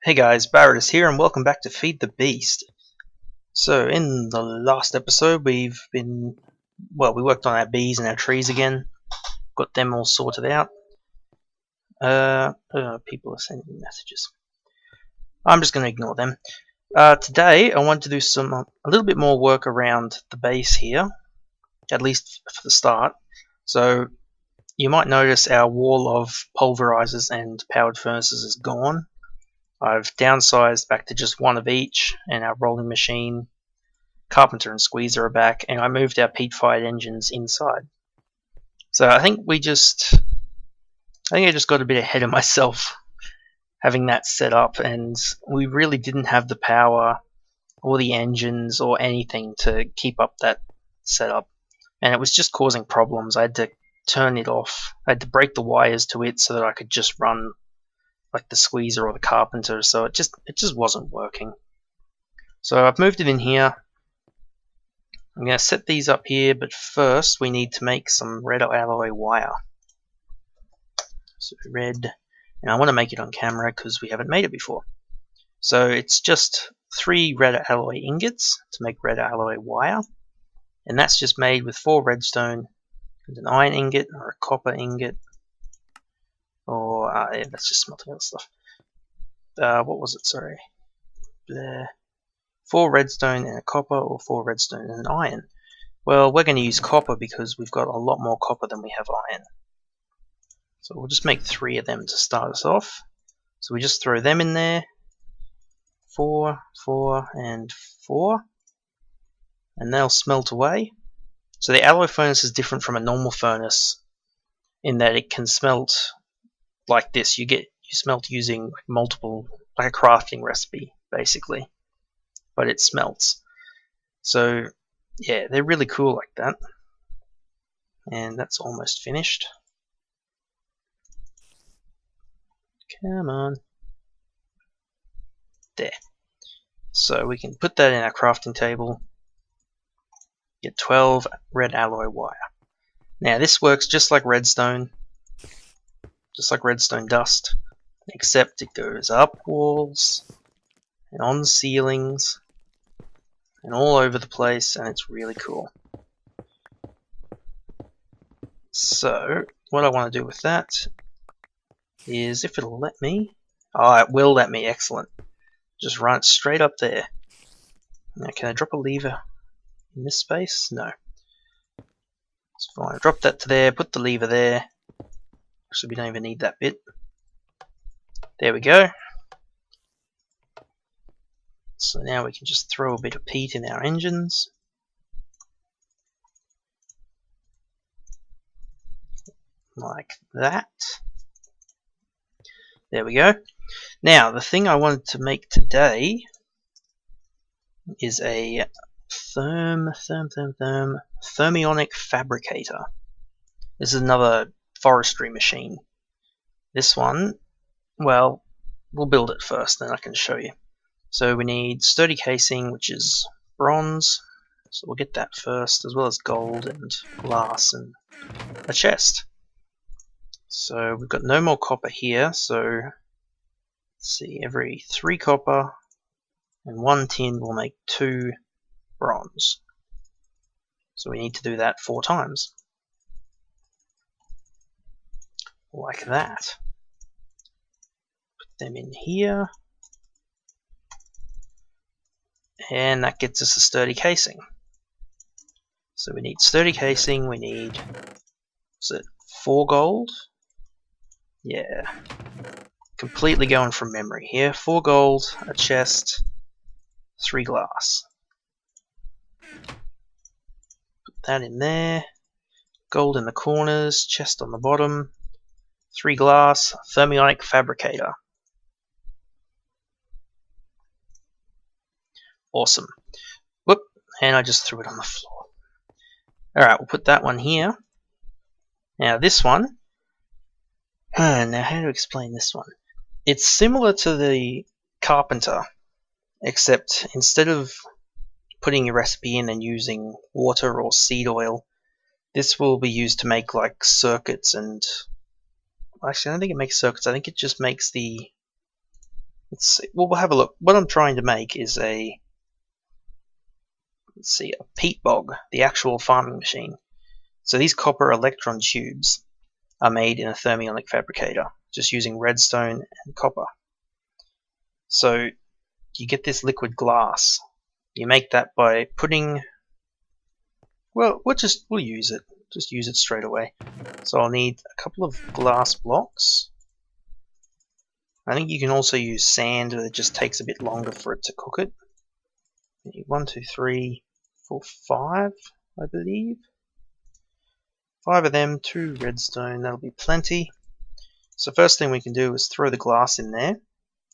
Hey guys, Barrett is here and welcome back to Feed the Beast. So in the last episode we worked on our bees and our trees again. Got them all sorted out. People are sending me messages. I'm just going to ignore them. Today I want to do a little bit more work around the base here, at least for the start. So you might notice our wall of pulverizers and powered furnaces is gone. I've downsized back to just one of each, and our rolling machine, carpenter and squeezer are back, and I moved our peat-fired engines inside. So I think I just got a bit ahead of myself having that set up, and we really didn't have the power or the engines or anything to keep up that setup, and it was just causing problems. I had to turn it off. I had to break the wires to it so that I could just run like the squeezer or the carpenter, so it just wasn't working. So I've moved it in here. I'm going to set these up here, but first we need to make some red alloy wire. So red, and I want to make it on camera because we haven't made it before. So it's just 3 red alloy ingots to make red alloy wire, and that's just made with 4 redstone and an iron ingot or a copper ingot. Or yeah, that's just smelting other stuff. What was it? Sorry. 4 redstone and a copper, or 4 redstone and an iron. Well, we're going to use copper because we've got a lot more copper than we have iron. So we'll just make 3 of them to start us off. So we just throw them in there. 4, 4, and 4. And they'll smelt away. So the alloy furnace is different from a normal furnace in that it can smelt like this. You smelt using multiple, like a crafting recipe basically, but it smelts. So yeah, they're really cool like that. And that's almost finished. Come on. There. So we can put that in our crafting table. Get 12 red alloy wire. Now this works just like redstone. Just like redstone dust, except it goes up walls and on ceilings and all over the place, and it's really cool. So what I want to do with that is, if it'll let me, it will let me, excellent, just run it straight up there. Now can I drop a lever in this space? No. It's fine. Drop that to there, put the lever there. Actually, we don't even need that bit. There we go. So now we can just throw a bit of peat in our engines. Like that. There we go. Now, the thing I wanted to make today is a thermionic fabricator. This is another forestry machine. This one, well, we'll build it first, then I can show you. So we need sturdy casing, which is bronze, so we'll get that first, as well as gold and glass and a chest. So we've got no more copper here, so let's see, every 3 copper and 1 tin will make 2 bronze. So we need to do that 4 times. Like that. Put them in here. And that gets us a sturdy casing. So we need sturdy casing, we need, is it 4 gold? Yeah. Completely going from memory here. 4 gold, a chest, 3 glass. Put that in there. Gold in the corners, chest on the bottom. 3 glass, thermionic fabricator. Awesome. Whoop, and I just threw it on the floor. Alright, we'll put that one here. Now this one, now how to explain this one? It's similar to the carpenter, except instead of putting your recipe in and using water or seed oil, this will be used to make like circuits and... Actually, I don't think it makes circuits. I think it just makes the Let's see. Well, we'll have a look. What I'm trying to make is a, let's see, a peat bog, the actual farming machine. So these copper electron tubes are made in a thermionic fabricator, just using redstone and copper. So you get this liquid glass. You make that by putting, well, we'll use it. Just use it straight away. So I'll need a couple of glass blocks. I think you can also use sand, but it just takes a bit longer for it to cook it. You need 1, 2, 3, 4, 5, I believe. 5 of them, 2 redstone, that'll be plenty. So first thing we can do is throw the glass in there.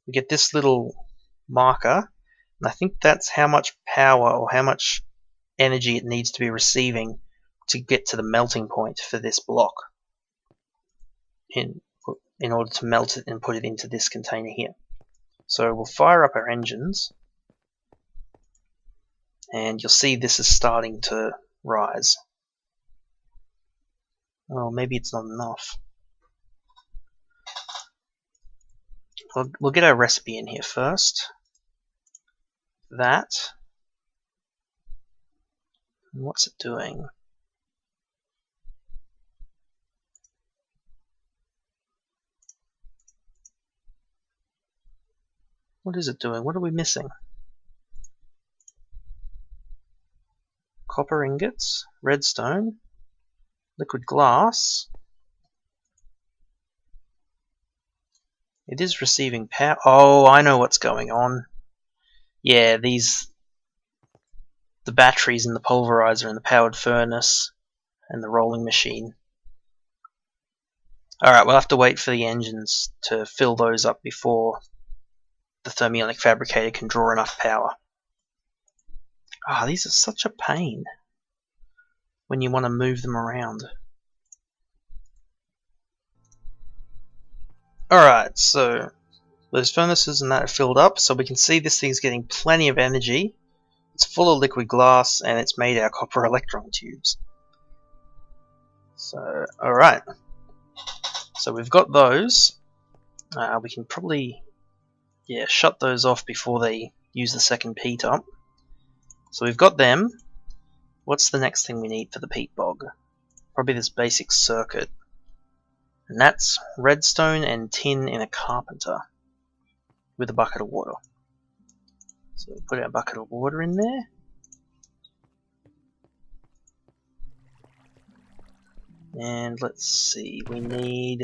We get this little marker, and I think that's how much power or how much energy it needs to be receiving to get to the melting point for this block in order to melt it and put it into this container here. So we'll fire up our engines, and you'll see this is starting to rise. Oh, maybe it's not enough. We'll get our recipe in here first. That. And what's it doing? What is it doing? What are we missing? Copper ingots, redstone, liquid glass. It is receiving power. Oh, I know what's going on. Yeah, the batteries in the pulverizer and the powered furnace and the rolling machine. Alright, we'll have to wait for the engines to fill those up before the thermionic fabricator can draw enough power. Ah, these are such a pain when you want to move them around. Alright, so those furnaces and that are filled up, so we can see this thing's getting plenty of energy. It's full of liquid glass, and it's made out of copper electron tubes. So, alright. So we've got those. We can probably, shut those off before they use the second peat up. So we've got them. What's the next thing we need for the peat bog? Probably this basic circuit. And that's redstone and tin in a carpenter with a bucket of water. So we'll put our bucket of water in there. And let's see, we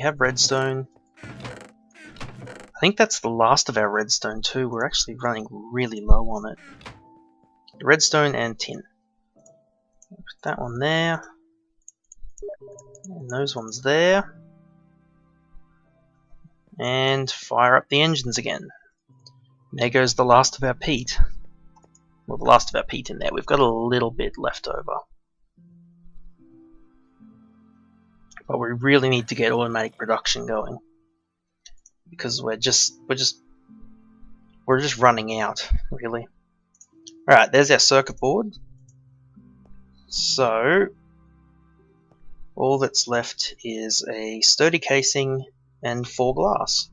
have redstone. I think that's the last of our redstone too. We're actually running really low on it. Redstone and tin. Put that one there. And those ones there. And fire up the engines again. There goes the last of our peat. Well, the last of our peat in there. We've got a little bit left over. But we really need to get automatic production going. Because we're just running out, really. Alright, there's our circuit board. So all that's left is a sturdy casing and 4 glass.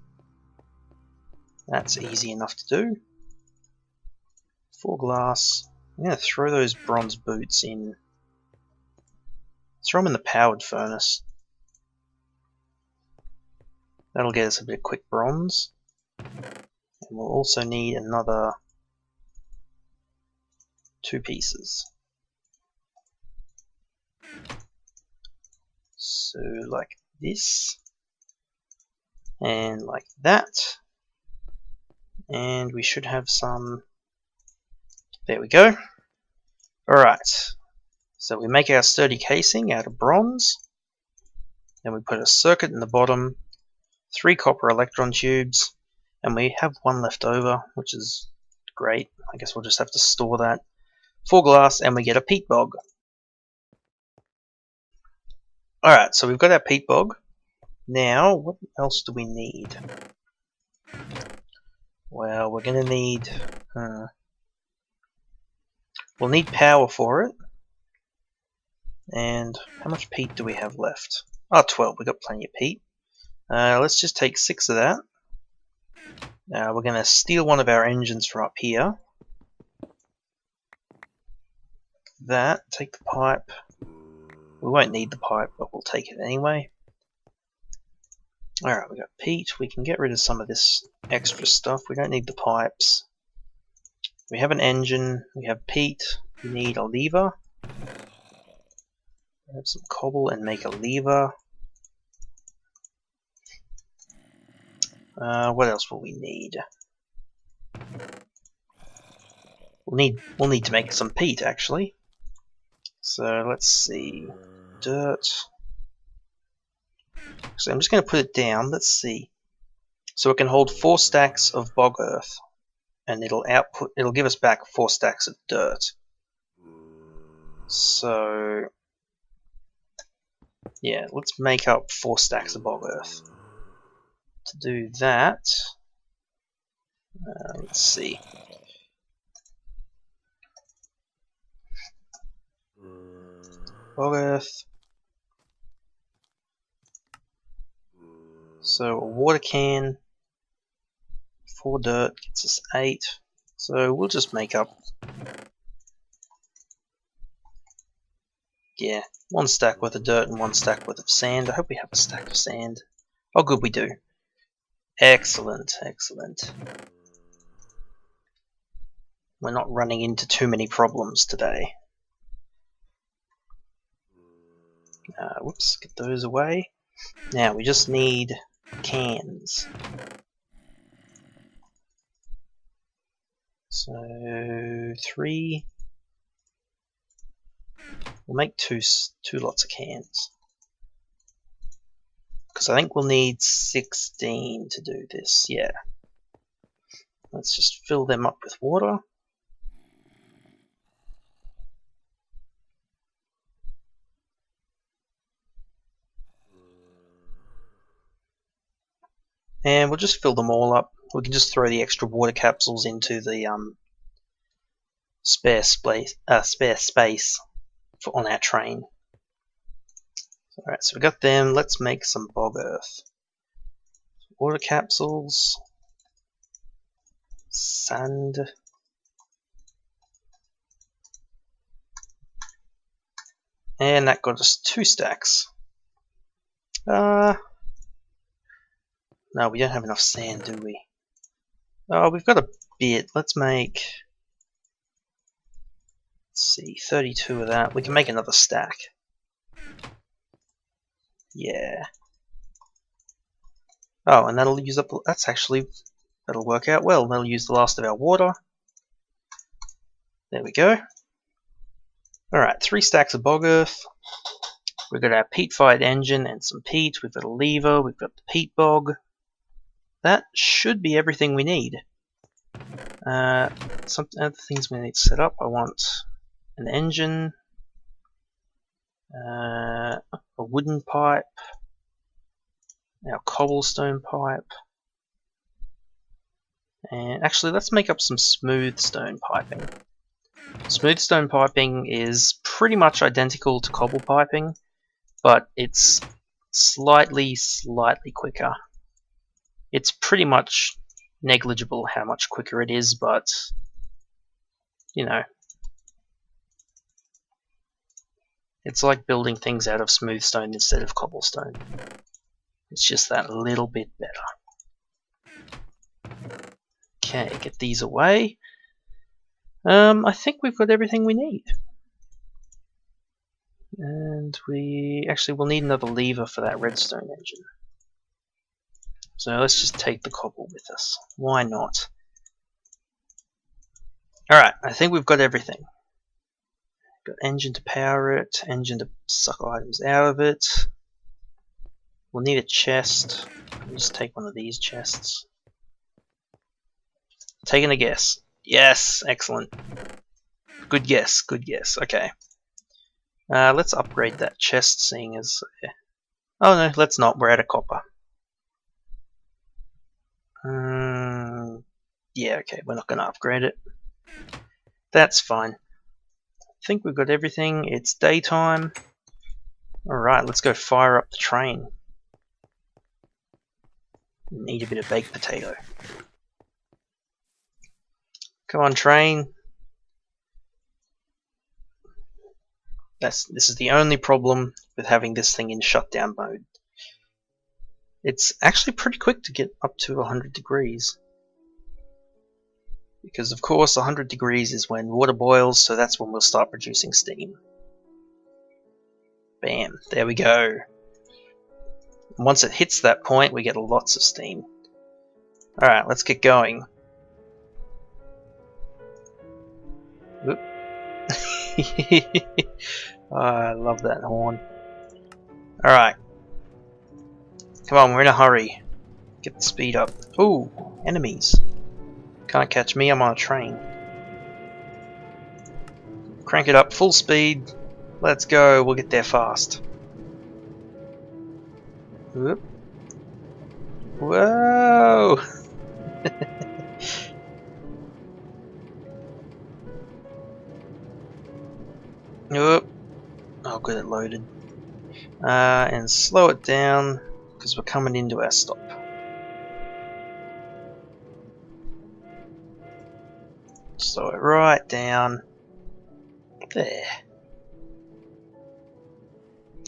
That's easy enough to do. 4 glass. I'm going to throw those bronze boots in. Throw them in the powered furnace. That'll get us a bit of quick bronze. And we'll also need another 2 pieces. So like this. And like that. And we should have some. There we go. Alright. So we make our sturdy casing out of bronze. Then we put a circuit in the bottom. 3 copper electron tubes. And we have 1 left over, which is great. I guess we'll just have to store that. 4 glass, and we get a peat bog. Alright, so we've got our peat bog. Now, what else do we need? Well, we're going to need... we'll need power for it. And how much peat do we have left? Oh, 12. We've got plenty of peat. Let's just take 6 of that. We're going to steal one of our engines from up here. That, take the pipe. We won't need the pipe, but we'll take it anyway. Alright, we got peat. We can get rid of some of this extra stuff. We don't need the pipes. We have an engine. We have peat. We need a lever. Grab some cobble and make a lever. What else will we need? We'll need to make some peat actually. So let's see. Dirt. So I'm just going to put it down. Let's see. So it can hold 4 stacks of bog earth, and it'll give us back 4 stacks of dirt. So yeah, let's make up 4 stacks of bog earth. To do that, let's see. Bog earth. So a water can, 4 dirt gets us 8. So we'll just make up, yeah, 1 stack worth of dirt and 1 stack worth of sand. I hope we have a stack of sand. Oh good, we do. Excellent, excellent. We're not running into too many problems today. Whoops, get those away. Now we just need cans. So 3. We'll make two lots of cans. Because I think we'll need 16 to do this, yeah. Let's just fill them up with water. And we'll just fill them all up. We can just throw the extra water capsules into the spare space on our train. Alright, so we got them. Let's make some bog earth. Water capsules. Sand. And that got us 2 stacks. No, we don't have enough sand, do we? Oh, we've got a bit. Let's make, let's see, 32 of that. We can make another stack. Yeah. Oh, and that'll use up, that'll work out well. That'll use the last of our water. There we go. Alright, 3 stacks of bog earth. We've got our peat-fired engine and some peat. We've got a lever. We've got the peat bog. That should be everything we need. Some other things we need to set up. I want an engine, a wooden pipe, our cobblestone pipe, and actually let's make up some smooth stone piping. Smooth stone piping is pretty much identical to cobble piping, but it's slightly quicker. It's pretty much negligible how much quicker it is, but you know, it's like building things out of smooth stone instead of cobblestone. It's just that little bit better. Okay, get these away. I think we've got everything we need. And we'll need another lever for that redstone engine. So let's just take the cobble with us. Why not? Alright, I think we've got everything. Got engine to power it, engine to suck items out of it. We'll need a chest. Let me just take one of these chests. Taking a guess. Yes, excellent. Good guess, good guess. Okay. Let's upgrade that chest, seeing as... Oh no, let's not. We're out of copper. Yeah, okay, we're not going to upgrade it. That's fine. I think we've got everything. It's daytime. Alright, let's go fire up the train. Need a bit of baked potato. Come on, train. This is the only problem with having this thing in shutdown mode. It's actually pretty quick to get up to 100 degrees. Because of course 100 degrees is when water boils, so that's when we'll start producing steam. Bam, there we go. Once it hits that point, we get lots of steam. Alright, let's get going. Oop. Oh, I love that horn. Alright. Come on, we're in a hurry. Get the speed up. Ooh, enemies. Can't catch me, I'm on a train. Crank it up, full speed. Let's go, we'll get there fast. Whoop. Whoa! Whoop. Oh good, it loaded. And slow it down, because we're coming into our stop. Slow it right down. There.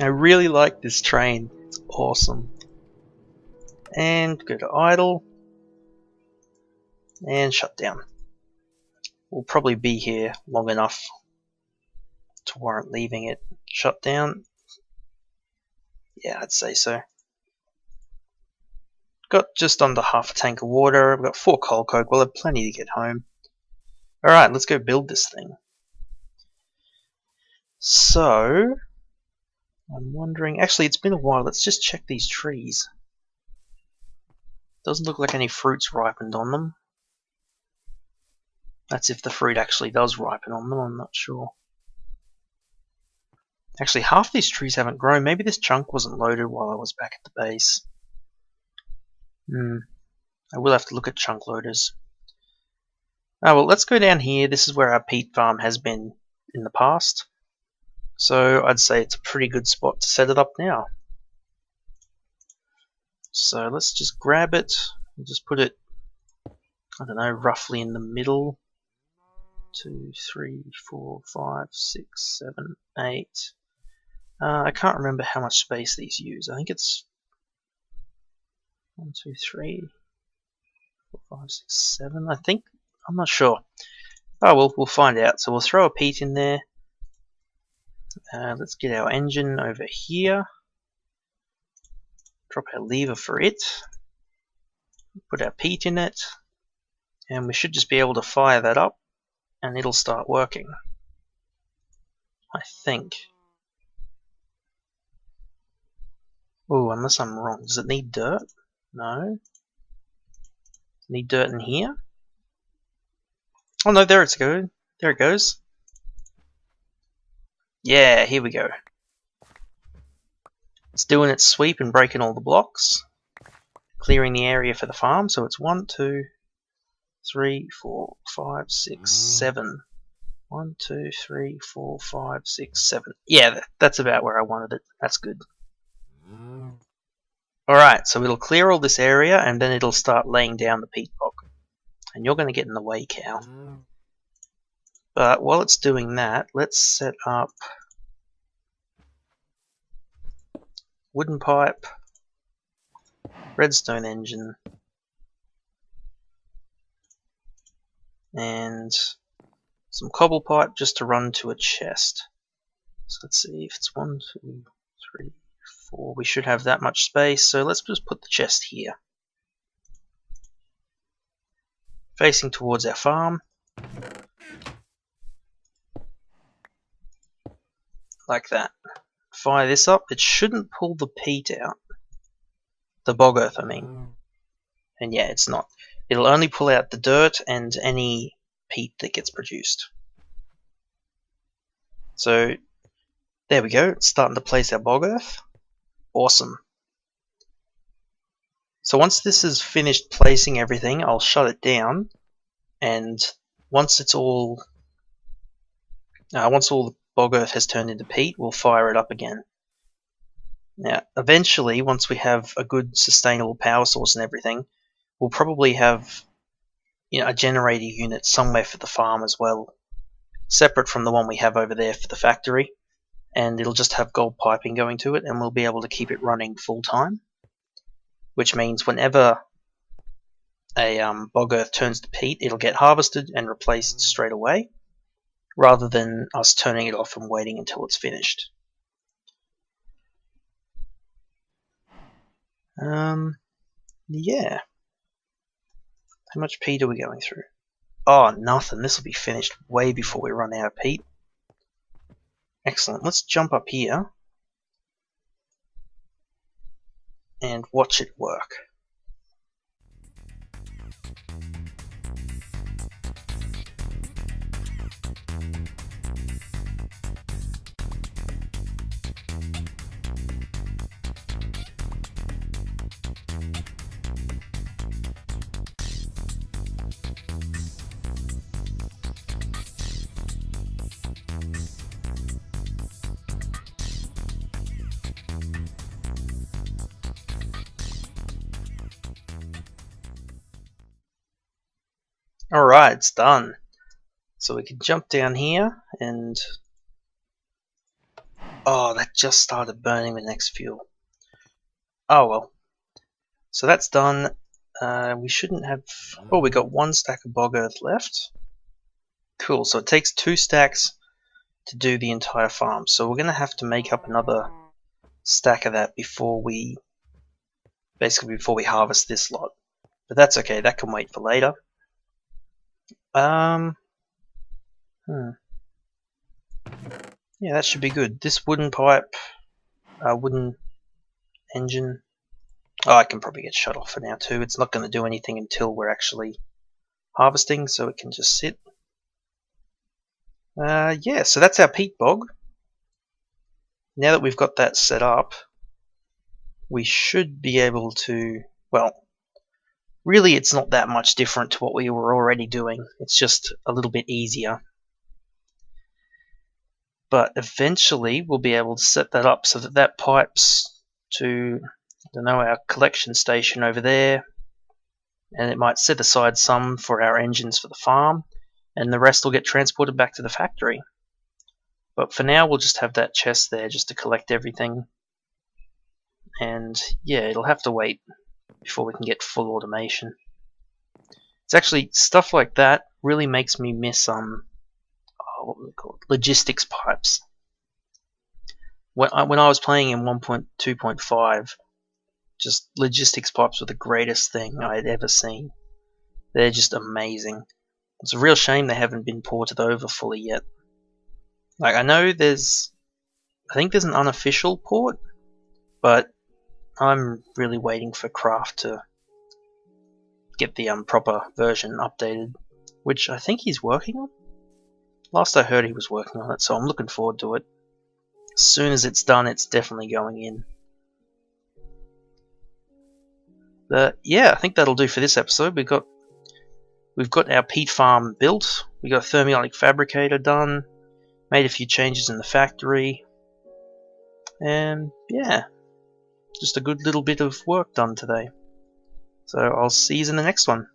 I really like this train. It's awesome. And go to idle. And shut down. We'll probably be here long enough to warrant leaving it shut down. Yeah, I'd say so. Got just under half a tank of water. I've got 4 coal coke. We'll have plenty to get home. Alright, let's go build this thing. So, I'm wondering... Actually, it's been a while. Let's just check these trees. Doesn't look like any fruit's ripened on them. That's if the fruit actually does ripen on them. I'm not sure. Actually, half these trees haven't grown. Maybe this chunk wasn't loaded while I was back at the base. I will have to look at chunk loaders. Oh, well, let's go down here. This is where our peat farm has been in the past. So I'd say it's a pretty good spot to set it up now. So let's just grab it. We'll just put it, I don't know, roughly in the middle. 2, 3, 4, 5, 6, 7, 8. I can't remember how much space these use. I think it's 1, 2, 3, 4, 5, 6, 7. I think. I'm not sure. Oh, well, we'll find out. So we'll throw a peat in there. Let's get our engine over here. Drop our lever for it. Put our peat in it. And we should just be able to fire that up. And it'll start working. I think. Oh, unless I'm wrong. Does it need dirt? No. Does it need dirt in here? Oh no, there it's good. There it goes. Yeah, here we go. It's doing its sweep and breaking all the blocks. Clearing the area for the farm. So it's 1, 2, 3, 4, 5, 6, 7. 1, 2, 3, 4, 5, 6, 7. Yeah, that's about where I wanted it. That's good. Alright, so it'll clear all this area and then it'll start laying down the peat bog. And you're going to get in the way, cow. But while it's doing that, let's set up wooden pipe, redstone engine, and some cobble pipe just to run to a chest. So let's see if it's 1, 2, 3, 4. We should have that much space, so let's just put the chest here. Facing towards our farm. Like that. Fire this up. It shouldn't pull the peat out. The bog earth, I mean. And yeah, it's not. It'll only pull out the dirt and any peat that gets produced. So, there we go. It's starting to place our bog earth. Awesome. So once this is finished placing everything, I'll shut it down. And once it's all... once all the bog earth has turned into peat, we'll fire it up again. Now, eventually, once we have a good sustainable power source and everything, we'll probably have a generator unit somewhere for the farm as well, separate from the one we have over there for the factory, and it'll just have gold piping going to it, and we'll be able to keep it running full time, which means whenever a bog earth turns to peat, it'll get harvested and replaced straight away, rather than us turning it off and waiting until it's finished. Yeah. How much peat are we going through? Oh, nothing. This will be finished way before we run out of peat. Excellent. Let's jump up here and watch it work. Alright, it's done. So we can jump down here and... Oh, that just started burning the next fuel. Oh well. So that's done. We shouldn't have... Oh, we got 1 stack of bog earth left. Cool, so it takes 2 stacks to do the entire farm. So we're going to have to make up another stack of that before we... Basically before we harvest this lot. But that's okay, that can wait for later. Yeah, that should be good. This wooden pipe, wooden engine. Oh, I can probably get shut off for now too. It's not going to do anything until we're actually harvesting, so it can just sit. Yeah, so that's our peat bog. Now that we've got that set up, we should be able to, well, really it's not that much different to what we were already doing. It's just a little bit easier. But eventually we'll be able to set that up so that that pipes to, I don't know, our collection station over there, and it might set aside some for our engines for the farm, and the rest will get transported back to the factory. But for now we'll just have that chest there just to collect everything, and yeah, it'll have to wait before we can get full automation. It's actually stuff like that really makes me miss what were they called? Logistics pipes. When I was playing in 1.2.5, just logistics pipes were the greatest thing I had ever seen. They're just amazing. It's a real shame they haven't been ported over fully yet. Like, I know I think there's an unofficial port, but I'm really waiting for Craft to get the proper version updated, which I think he's working on. Last I heard he was working on it, so I'm looking forward to it. As soon as it's done, it's definitely going in. But yeah, I think that'll do for this episode. We've got our peat farm built. We got a thermionic fabricator done. Made a few changes in the factory. And yeah, just a good little bit of work done today. So I'll see you in the next one.